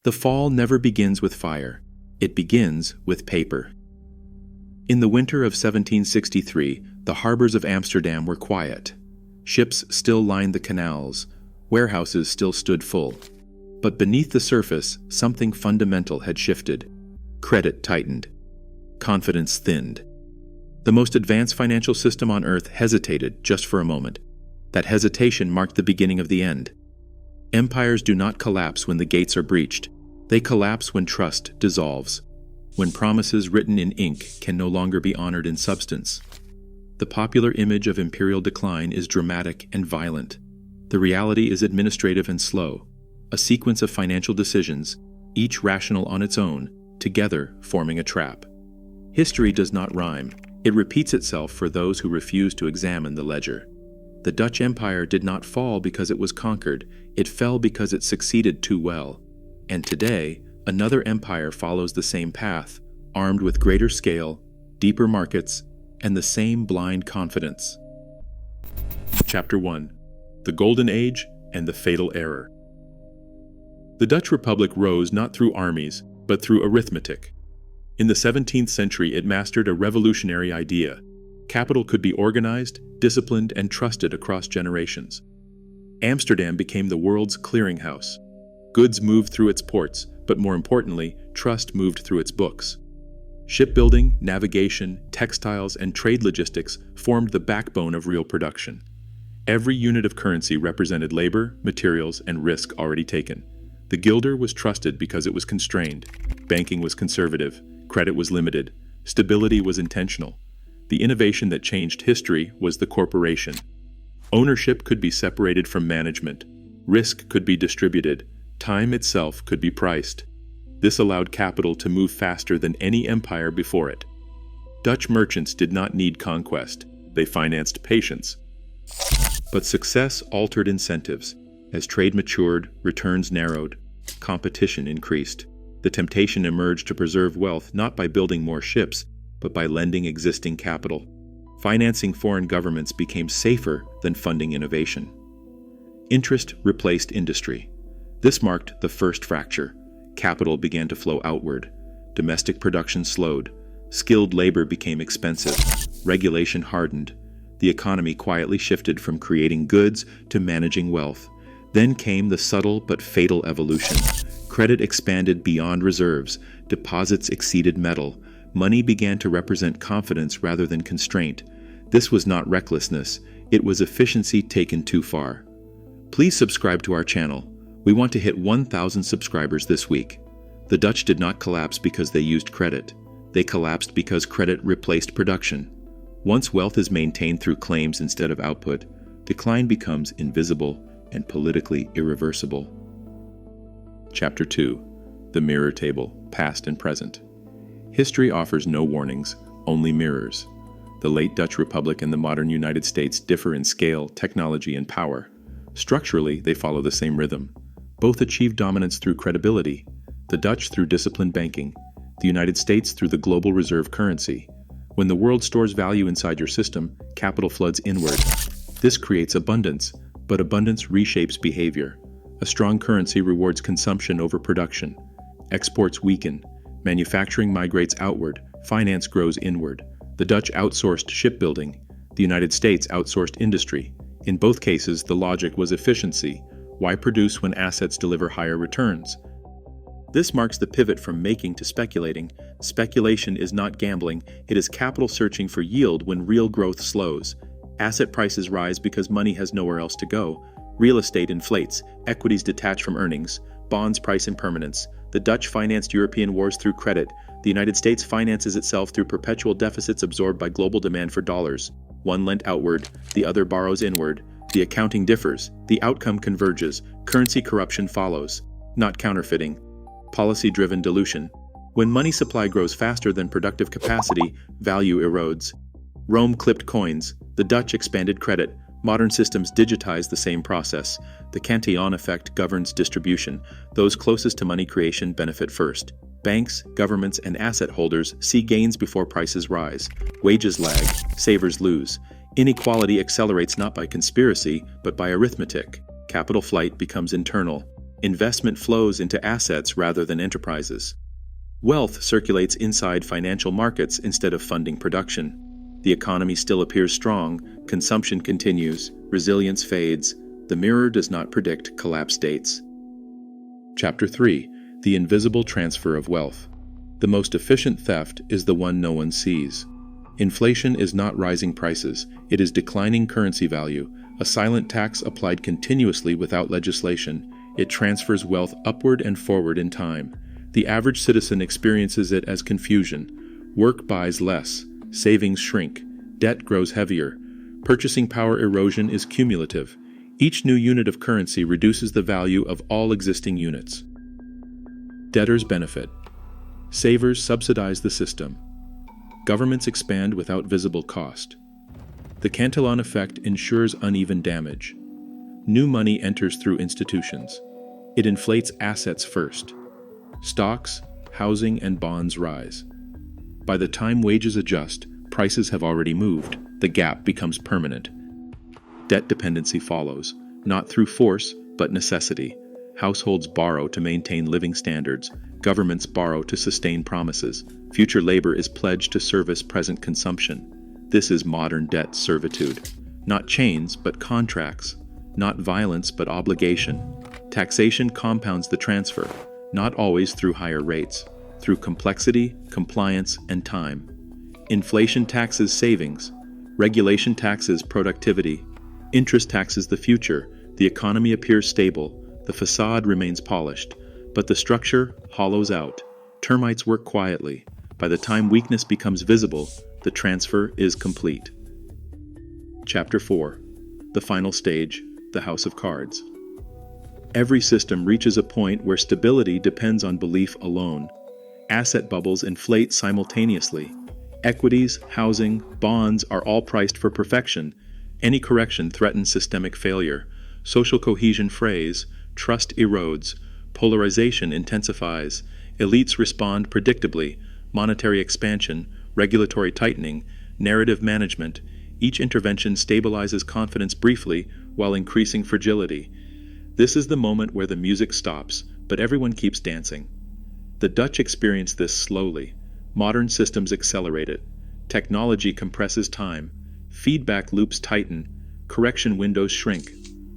The fall never begins with fire. It begins with paper. In the winter of 1763, the harbors of Amsterdam were quiet. Ships still lined the canals. Warehouses still stood full. But beneath the surface, something fundamental had shifted. Credit tightened. Confidence thinned. The most advanced financial system on Earth hesitated just for a moment. That hesitation marked the beginning of the end. Empires do not collapse when the gates are breached. They collapse when trust dissolves, when promises written in ink can no longer be honored in substance. The popular image of imperial decline is dramatic and violent. The reality is administrative and slow, a sequence of financial decisions, each rational on its own, together forming a trap. History does not rhyme. It repeats itself for those who refuse to examine the ledger. The Dutch Empire did not fall because it was conquered. It fell because it succeeded too well. And today, another empire follows the same path, armed with greater scale, deeper markets, and the same blind confidence. Chapter 1: The Golden Age and the Fatal Error. The Dutch Republic rose not through armies, but through arithmetic. In the 17th century, it mastered a revolutionary idea. Capital could be organized, disciplined, and trusted across generations. Amsterdam became the world's clearinghouse. Goods moved through its ports, but more importantly, trust moved through its books. Shipbuilding, navigation, textiles, and trade logistics formed the backbone of real production. Every unit of currency represented labor, materials, and risk already taken. The guilder was trusted because it was constrained. Banking was conservative. Credit was limited. Stability was intentional. The innovation that changed history was the corporation. Ownership could be separated from management. Risk could be distributed. Time itself could be priced. This allowed capital to move faster than any empire before it. Dutch merchants did not need conquest. They financed patience. But success altered incentives. As trade matured, returns narrowed. Competition increased. The temptation emerged to preserve wealth not by building more ships, but by lending existing capital. Financing foreign governments became safer than funding innovation. Interest replaced industry. This marked the first fracture. Capital began to flow outward. Domestic production slowed. Skilled labor became expensive. Regulation hardened. The economy quietly shifted from creating goods to managing wealth. Then came the subtle but fatal evolution. Credit expanded beyond reserves. Deposits exceeded metal. Money began to represent confidence rather than constraint. This was not recklessness. It was efficiency taken too far. Please subscribe to our channel. We want to hit 1,000 subscribers this week. The Dutch did not collapse because they used credit. They collapsed because credit replaced production. Once wealth is maintained through claims instead of output, decline becomes invisible and politically irreversible. Chapter 2: The Mirror Table, Past and Present. History offers no warnings, only mirrors. The late Dutch Republic and the modern United States differ in scale, technology, and power. Structurally, they follow the same rhythm. Both achieved dominance through credibility, the Dutch through disciplined banking, the United States through the global reserve currency. When the world stores value inside your system, capital floods inward. This creates abundance, but abundance reshapes behavior. A strong currency rewards consumption over production. Exports weaken. Manufacturing migrates outward. Finance grows inward. The Dutch outsourced shipbuilding. The United States outsourced industry. In both cases, the logic was efficiency. Why produce when assets deliver higher returns? This marks the pivot from making to speculating. Speculation is not gambling. It is capital searching for yield when real growth slows. Asset prices rise because money has nowhere else to go. Real estate inflates. Equities detach from earnings. Bonds price impermanence. The Dutch financed European wars through credit. The United States finances itself through perpetual deficits absorbed by global demand for dollars. One lent outward, the other borrows inward. The accounting differs. The outcome converges. Currency corruption follows. Not counterfeiting. Policy-driven dilution. When money supply grows faster than productive capacity, value erodes. Rome clipped coins. The Dutch expanded credit. Modern systems digitize the same process. The Cantillon effect governs distribution. Those closest to money creation benefit first. Banks, governments, and asset holders see gains before prices rise. Wages lag. Savers lose. Inequality accelerates not by conspiracy, but by arithmetic. Capital flight becomes internal. Investment flows into assets rather than enterprises. Wealth circulates inside financial markets instead of funding production. The economy still appears strong, consumption continues, resilience fades. The mirror does not predict collapse dates. Chapter 3. The invisible transfer of wealth. The most efficient theft is the one no one sees. Inflation is not rising prices, it is declining currency value, a silent tax applied continuously without legislation. It transfers wealth upward and forward in time. The average citizen experiences it as confusion. Work buys less, savings shrink, debt grows heavier. Purchasing power erosion is cumulative. Each new unit of currency reduces the value of all existing units. Debtors benefit. Savers subsidize the system. Governments expand without visible cost. The Cantillon effect ensures uneven damage. New money enters through institutions. It inflates assets first. Stocks, housing, and bonds rise. By the time wages adjust, prices have already moved. The gap becomes permanent. Debt dependency follows, not through force, but necessity. Households borrow to maintain living standards. Governments borrow to sustain promises. Future labor is pledged to service present consumption. This is modern debt servitude. Not chains, but contracts. Not violence, but obligation. Taxation compounds the transfer, not always through higher rates, through complexity, compliance, and time. Inflation taxes savings. Regulation taxes productivity. Interest taxes the future. The economy appears stable. The facade remains polished, but the structure hollows out. Termites work quietly. By the time weakness becomes visible, the transfer is complete. Chapter 4. The final stage, the House of Cards. Every system reaches a point where stability depends on belief alone. Asset bubbles inflate simultaneously. Equities, housing, bonds are all priced for perfection. Any correction threatens systemic failure. Social cohesion frays, trust erodes, polarization intensifies, elites respond predictably, monetary expansion, regulatory tightening, narrative management. Each intervention stabilizes confidence briefly while increasing fragility. This is the moment where the music stops, but everyone keeps dancing. The Dutch experience this slowly. Modern systems accelerate it. Technology compresses time. Feedback loops tighten. Correction windows shrink.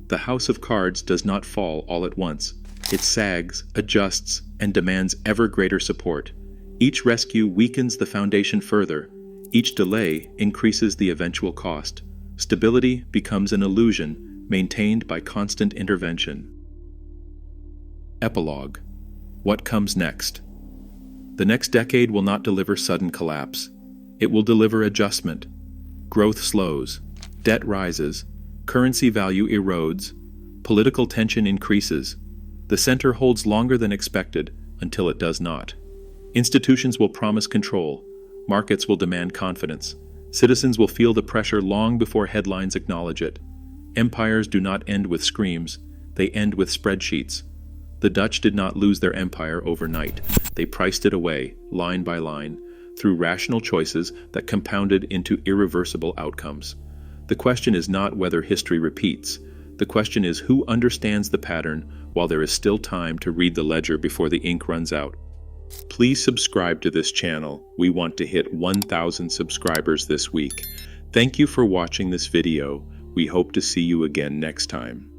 The House of Cards does not fall all at once. It sags, adjusts, and demands ever greater support. Each rescue weakens the foundation further. Each delay increases the eventual cost. Stability becomes an illusion, maintained by constant intervention. Epilogue. What comes next? The next decade will not deliver sudden collapse. It will deliver adjustment. Growth slows. Debt rises. Currency value erodes. Political tension increases. The center holds longer than expected until it does not. Institutions will promise control. Markets will demand confidence. Citizens will feel the pressure long before headlines acknowledge it. Empires do not end with screams. They end with spreadsheets. The Dutch did not lose their empire overnight. They priced it away, line by line, through rational choices that compounded into irreversible outcomes. The question is not whether history repeats. The question is who understands the pattern while there is still time to read the ledger before the ink runs out. Please subscribe to this channel. We want to hit 1,000 subscribers this week. Thank you for watching this video. We hope to see you again next time.